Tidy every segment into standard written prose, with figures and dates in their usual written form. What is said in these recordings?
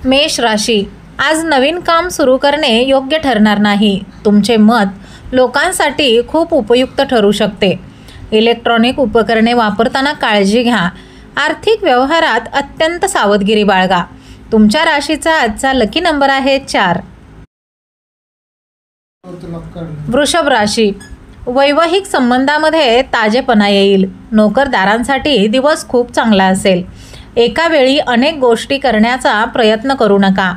मेष राशी, आज नवीन काम सुरू करणे योग्य ठरणार नाही. तुमचे मत लोकांसाठी खूप उपयुक्त ठरू शकते. इलेक्ट्रॉनिक उपकरणे वापरताना काळजी घ्या. आर्थिक व्यवहारात अत्यंत सावधगिरी बाळगा. तुमच्या राशीचा आजचा लकी नंबर आहे 4. वृषभ राशी, वैवाहिक संबंधामध्ये ताजेपणा येईल. नोकरदारांसाठी दिवस खूप चांगला असेल. एका वेळी अनेक गोष्टी करण्याचा प्रयत्न करू नका.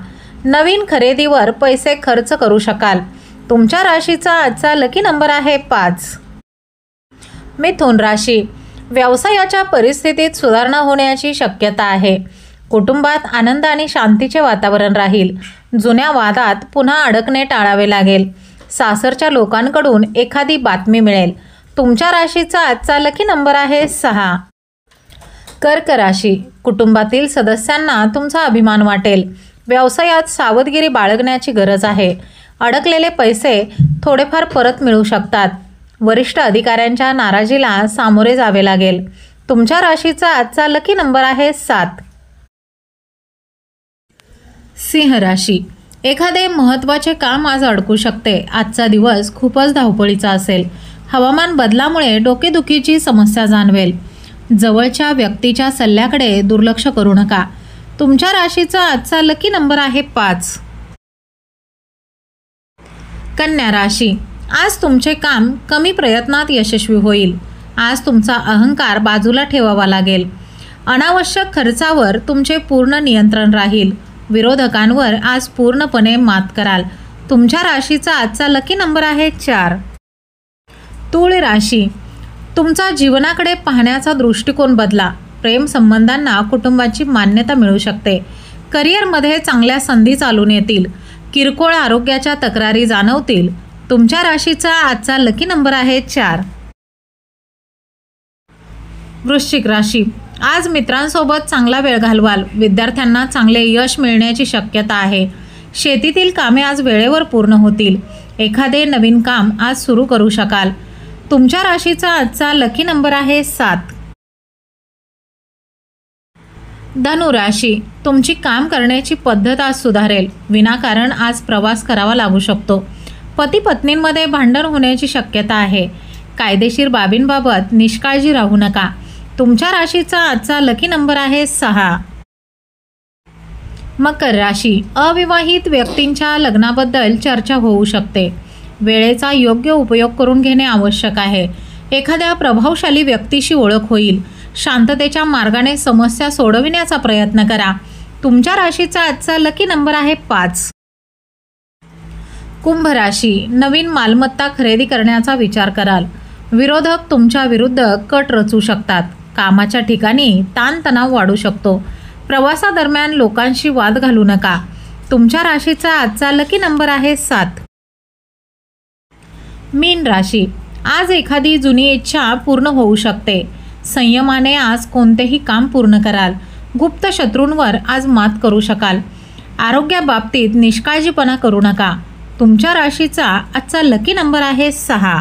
नवीन खरेदीवर पैसे खर्च करू शकाल. तुमच्या राशीचा आजचा लकी नंबर आहे 5. मिथुन राशी, व्यवसायाच्या परिस्थितीत सुधारणा होण्याची शक्यता आहे. कुटुंबात आनंद आणि शांतीचे वातावरण राहील. जुन्या वादात पुन्हा अडकणे टाळावे लागेल. सासरच्या लोकांकडून एखादी बातमी मिळेल. तुमच्या राशीचा आजचा लकी नंबर आहे 6. कर्क राशी, कुटुंबातील सदस्यांना तुमचा अभिमान वाटेल. व्यवसायात सावधगिरी बाळगण्याची गरज आहे. अडकलेले पैसे थोडेफार परत मिळू शकतात. वरिष्ठ अधिकाऱ्यांच्या नाराजीला सामोरे जावे लागेल. तुमच्या राशीचा आजचा लकी नंबर आहे 7. सिंह राशी, एखादे महत्त्वाचे काम आज अडकू शकते. आजचा दिवस खूपच धावपळीचा असेल. हवामान बदलामुळे डोकेदुखीची समस्या जाणवेल. जवळच्या व्यक्तीच्या सल्ल्याकडे दुर्लक्ष करू नका. तुमच्या राशीचा आजचा लकी नंबर आहे 5. कन्या राशी, आज तुमचे काम कमी प्रयत्नात यशस्वी होईल. आज तुमचा अहंकार बाजूला ठेवावा लागेल. अनावश्यक खर्चावर तुमचे पूर्ण नियंत्रण राहील. विरोधकांवर आज पूर्णपणे मात कराल. तुमच्या राशीचा आजचा लकी नंबर आहे 4. तूळ राशी, तुमचा जीवनाकडे पाहण्याचा दृष्टिकोन बदला. प्रेम संबंधांना कुटुंबाची मान्यता मिळू शकते. करिअरमध्ये चांगल्या संधी चालून येतील. किरकोळ आरोग्याच्या तक्रारी जाणवतील. तुमच्या राशीचा आजचा लकी नंबर आहे 4. वृश्चिक राशी, आज मित्रांसोबत चांगला वेळ घालवाल. विद्यार्थ्यांना चांगले यश मिळण्याची शक्यता आहे. शेतीतील कामे आज वेळेवर पूर्ण होतील. एखादे नवीन काम आज सुरू करू शकाल. तुमच्या राशीचा आजचा लकी नंबर आहे 7. धनु राशी, तुमची काम करण्याची पद्धत आज सुधारेल. विनाकारण आज प्रवास करावा लागू शकतो. पती पत्नींमध्ये भांडण होण्याची शक्यता आहे. कायदेशीर बाबींबाबत निष्काळजी राहू नका. तुमच्या राशीचा आजचा लकी नंबर आहे 6. मकर राशी, अविवाहित व्यक्तींच्या लग्नाबद्दल चर्चा होऊ शकते. वेळेचा योग्य उपयोग करून घेणे आवश्यक आहे. एखाद्या प्रभावशाली व्यक्तीशी ओळख होईल. शांततेच्या मार्गाने समस्या सोडविण्याचा प्रयत्न करा. तुमच्या राशीचा आजचा लकी नंबर आहे 5. कुंभ राशी, नवीन मालमत्ता खरेदी करण्याचा विचार कराल. विरोधक तुमच्या विरुद्ध कट रचू शकतात. कामाच्या ठिकाणी ताणतणाव वाढू शकतो. प्रवासादरम्यान लोकांशी वाद घालू नका. तुमच्या राशीचा आजचा लकी नंबर आहे 7. मीन राशी, आज एखादी जुनी इच्छा पूर्ण होऊ शकते. संयमाने आज कोणतेही काम पूर्ण कराल. गुप्त शत्रूंवर आज मात करू शकाल. आरोग्याबाबतीत निष्काळजीपणा करू नका. तुमच्या राशीचा आजचा लकी नंबर आहे 6.